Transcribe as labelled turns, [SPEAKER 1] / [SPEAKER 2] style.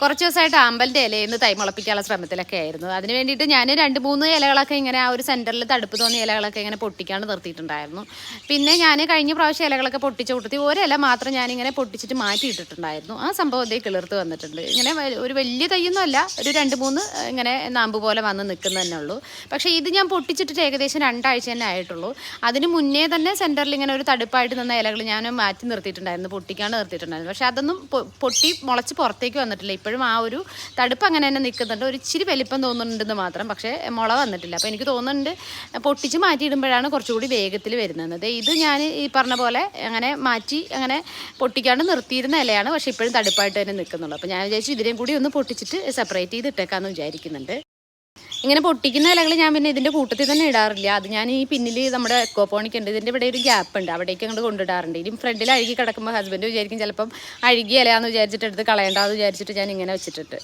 [SPEAKER 1] കുറച്ച് ദിവസമായിട്ട് ആമ്പലിൻ്റെ ഇലയിൽ നിന്ന് തൈ മുളപ്പിക്കാനുള്ള ശ്രമത്തിലൊക്കെ ആയിരുന്നു. അതിന് വേണ്ടിയിട്ട് ഞാൻ 2-3 ഇലകളൊക്കെ ഇങ്ങനെ ആ ഒരു സെൻറ്ററിൽ തടുപ്പ് തോന്നിയ ഇലകളൊക്കെ ഇങ്ങനെ പൊട്ടിക്കാണ്ട് നിർത്തിയിട്ടുണ്ടായിരുന്നു. പിന്നെ ഞാൻ കഴിഞ്ഞ പ്രാവശ്യം ഇലകളൊക്കെ പൊട്ടിച്ച് കൊടുത്തി ഒരില മാത്രം ഞാനിങ്ങനെ പൊട്ടിച്ചിട്ട് മാറ്റിയിട്ടിട്ടുണ്ടായിരുന്നു. ആ സംഭവം ഇതേ കിളിർത്ത് വന്നിട്ടുണ്ട്. ഇങ്ങനെ ഒരു വലിയ തൈയൊന്നും അല്ല, ഒരു 2-3 ഇങ്ങനെ നാമ്പ് പോലെ വന്ന് നിൽക്കുന്ന തന്നെ ഉള്ളൂ. പക്ഷേ ഇത് ഞാൻ പൊട്ടിച്ചിട്ടിട്ട് ഏകദേശം 2 ആഴ്ച തന്നെ ആയിട്ടുള്ളൂ. അതിന് മുന്നേ തന്നെ സെൻറ്ററിൽ ഇങ്ങനെ ഒരു തടുപ്പായിട്ട് നിന്ന ഇലകൾ ഞാൻ മാറ്റി നിർത്തിയിട്ടുണ്ടായിരുന്നു, പൊട്ടിക്കാണ്ട് നിർത്തിയിട്ടുണ്ടായിരുന്നു. പക്ഷേ അതൊന്നും പൊട്ടി മുളച്ച് പുറത്തേക്ക് വന്നിട്ടില്ല. ഇപ്പോഴും ആ ഒരു തടുപ്പ് അങ്ങനെ തന്നെ നിൽക്കുന്നുണ്ട്. ഒരു ഇച്ചിരി വലിപ്പം തോന്നുന്നുണ്ടെന്ന് മാത്രം, പക്ഷേ മുള വന്നിട്ടില്ല. അപ്പോൾ എനിക്ക് തോന്നുന്നുണ്ട് പൊട്ടിച്ച് മാറ്റിയിടുമ്പോഴാണ് കുറച്ചുകൂടി വേഗത്തിൽ വരുന്നത്. ഇത് ഞാൻ ഈ പറഞ്ഞ പോലെ അങ്ങനെ മാറ്റി അങ്ങനെ പൊട്ടിക്കാണ്ട് നിർത്തിയിരുന്ന ഇലയാണ്, പക്ഷേ ഇപ്പോഴും തടുപ്പായിട്ട് തന്നെ നിൽക്കുന്നുള്ളൂ. അപ്പോൾ ഞാൻ വിചാരിച്ചു ഇതിനെയും കൂടി ഒന്ന് പൊട്ടിച്ചിട്ട് സെപ്പറേറ്റ് ചെയ്ത് ഇട്ടേക്കാമെന്ന് വിചാരിക്കുന്നുണ്ട്. ഇങ്ങനെ പൊട്ടിക്കുന്ന ഇലകൾ ഞാൻ പിന്നെ ഇതിൻ്റെ കൂട്ടത്തിൽ തന്നെ ഇടാറില്ല. അത് ഞാൻ ഈ പിന്നിൽ നമ്മുടെ എക്കോപോണിക് ഉണ്ട്, ഇതിൻ്റെ ഇവിടെ ഒരു ഗ്യാപ്പ് ഉണ്ട്, അവിടേക്ക് അങ്ങോട്ട് കൊണ്ടിടാറുണ്ട്. ഇനി ഫ്രണ്ടിൽ അഴുകി കിടക്കുമ്പോൾ ഹസ്ബൻഡ് വിചാരിക്കും ചിലപ്പം അഴുകിയ ഇലയാന്ന് വിചാരിച്ചിട്ട് എടുത്ത് കളയണ്ടെന്ന് വിചാരിച്ചിട്ട് ഞാൻ ഇങ്ങനെ വെച്ചിട്ടിട്ട്